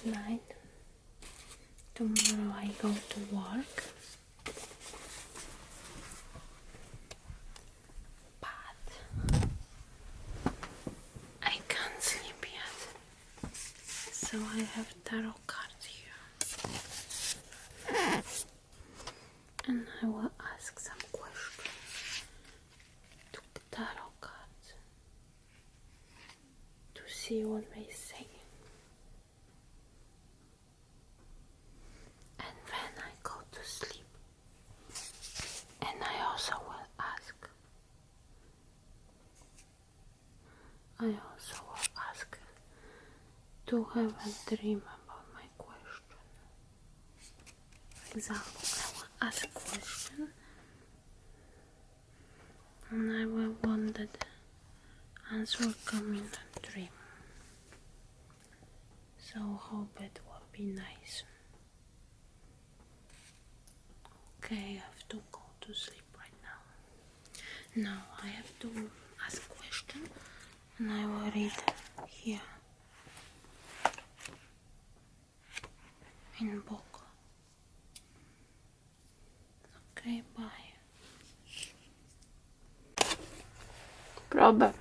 night. Tomorrow I go to work. But I can't sleep yet. So I have tarot cards here. And I will ask some questions to tarot cards to see what they say. And then I go to sleep. And I also will ask. I also will ask to have a dream about my question. For example, I will ask a question and I will want that answer come in a dream. So hope it will be nice. Okay, I have to go to sleep right now. Now I have to ask a question and I will read here in book. Okay, bye. Probably.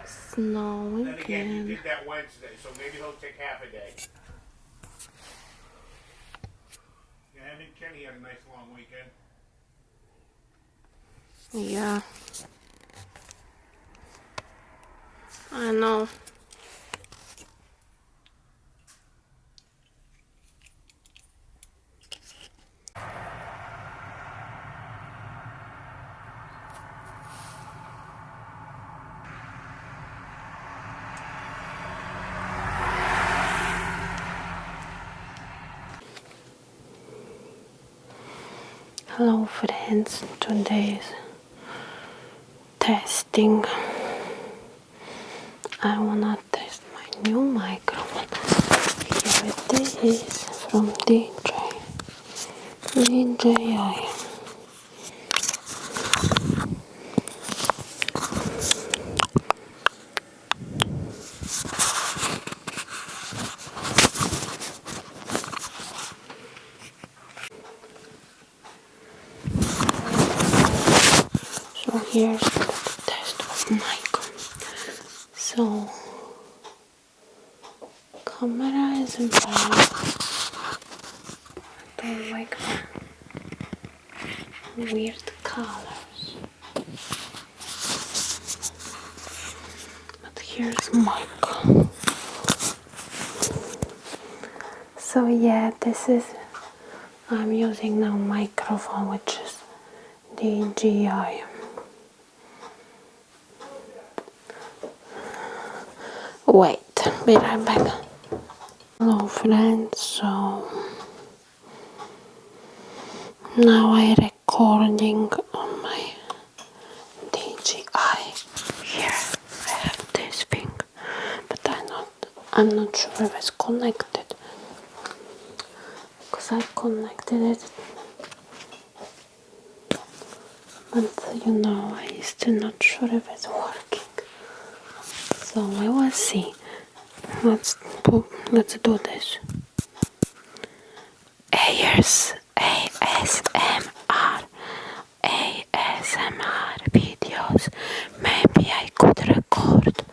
Snowing Then again, you again. did that Wednesday, so maybe he'll take half a day. Yeah, I think Kenny had a nice long weekend. Yeah. I know. Hello friends, today's testing. I wanna test my new microphone. Here it is from DJI. So here's the test of mic. So camera is in black. I don't like weird colors. But here's mic. So yeah, this is I'm using now microphone which is DJI. Wait, be right back. Hello friends, so now I recording on my DJI. Here I have this thing, but I'm not sure if it's connected because I connected it, but you know I still not sure if it's working. So I will see. Let's do this. ASMR videos. Maybe I could record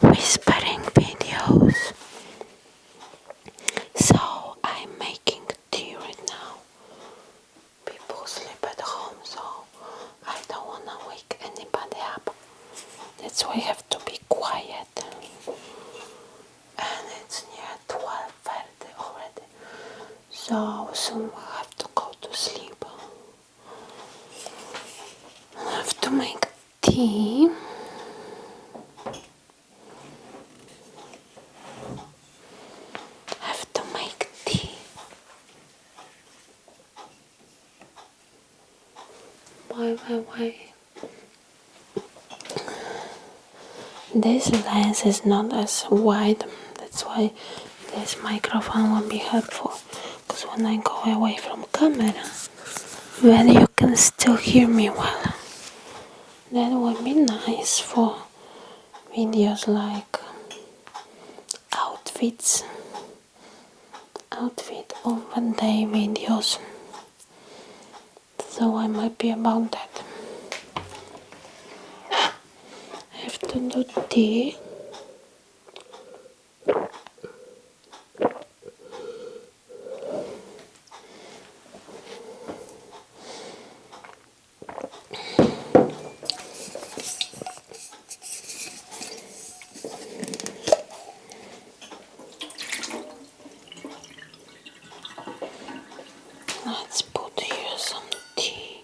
whispering videos. So I'm making tea right now. People sleep at home, so I don't wanna wake anybody up. That's why I have to be quiet. And it's near 12:30 already. So soon we'll have to go to sleep. I have to make tea. Why? This lens is not as wide. That's why this microphone will be helpful. Because when I go away from camera, then you can still hear me well. That would be nice for videos like outfit of the day videos, so I might be about that. I have to do tea. Let's put here some tea.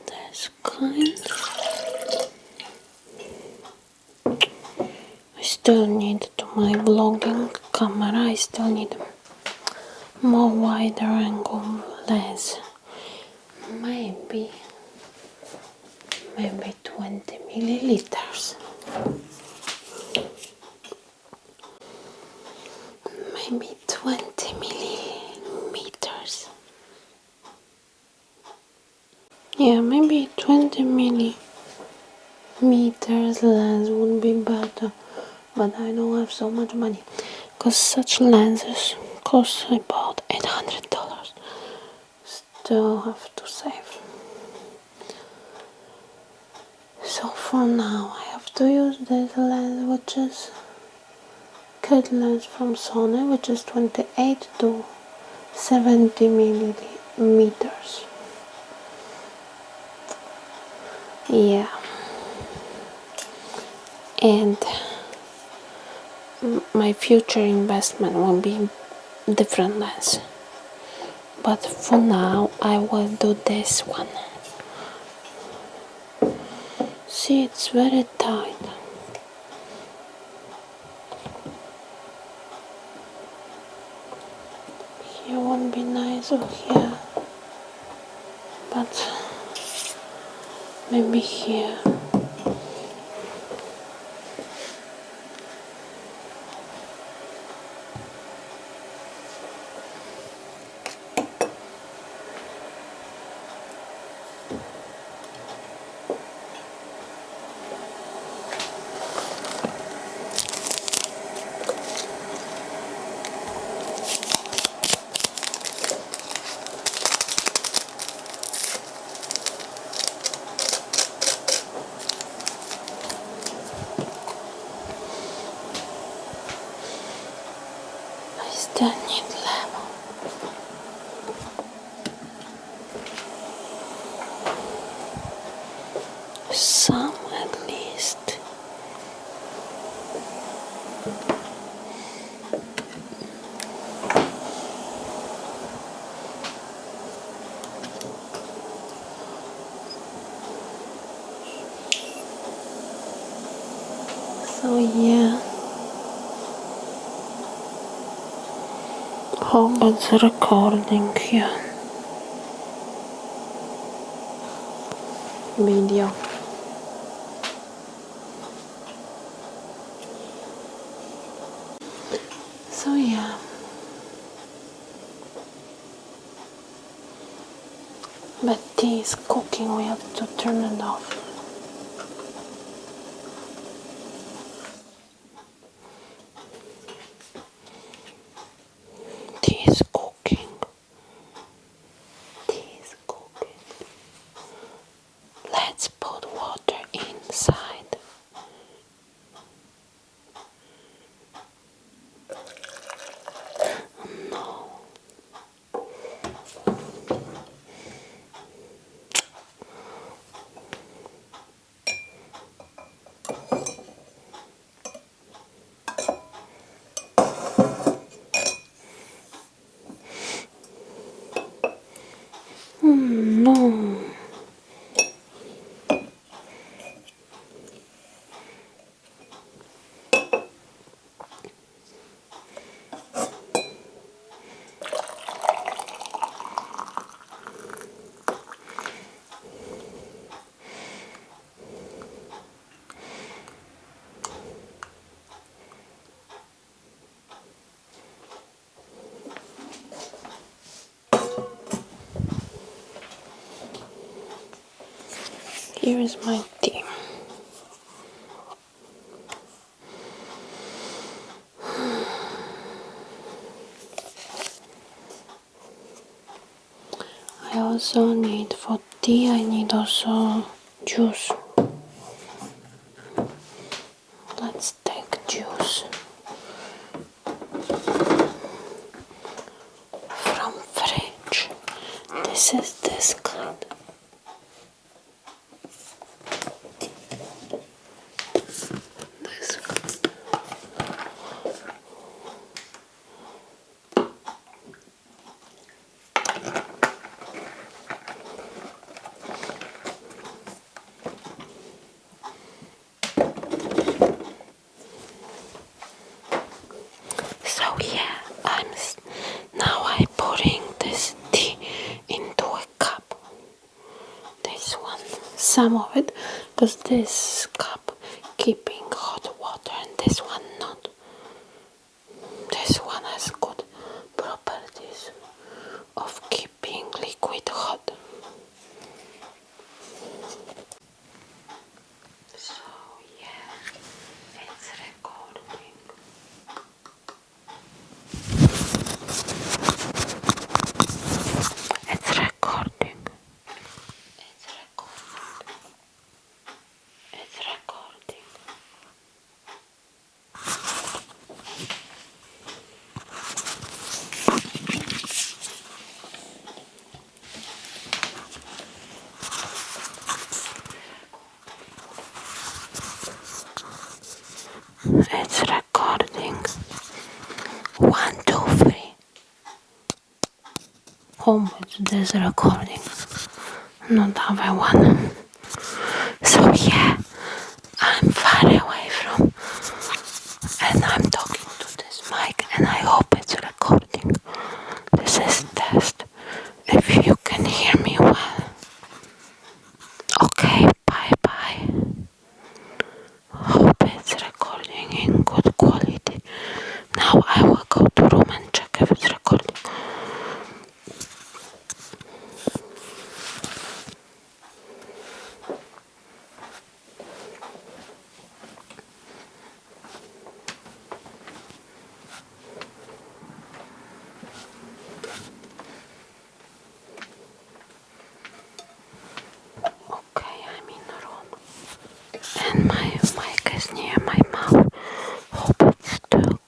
This kind. I still need to my vlogging camera. I still need more wider angle lens. Maybe 20 milliliters. Maybe 20 millimeters. Yeah, maybe 20 millimeters lens would be better, but I don't have so much money, because such lenses cost about $800. Still have to save. So for now I have to use this lens, which is kit lens from Sony, which is 28 to 70 millimeters. Yeah, and my future investment will be different lens, but for now I will do this one. See, it's very tight. Here won't be nice, or here, but maybe here. Still need level. Some at least. So yeah. How about the recording here? Video. So yeah. But tea is cooking, we have to turn it off. Tea is cooking. Tea is cooking. Let's put water inside. No. No. Here is my tea. I also need for tea, I need also juice. Let's take juice from fridge. This is this kind. This kind. So yeah, I'm pouring this tea into a cup. This one, some of it, because this cup keeping hot water and this one not. This one has good properties of keeping liquid hot. So yeah, it's recording. It's recording. It's recording. It's recording. It's recording. 1, 2, 3. Home with this recording. Not other one. So yeah, I'm far away from, and I'm talking to this mic, and I hope it's recording. This is test. If you can hear me well. Okay, bye bye. Hope it's recording in good quality. Now I will go to room and check if it's recording. Okay, I'm in the room and my mic is near my mouth. Hope it's still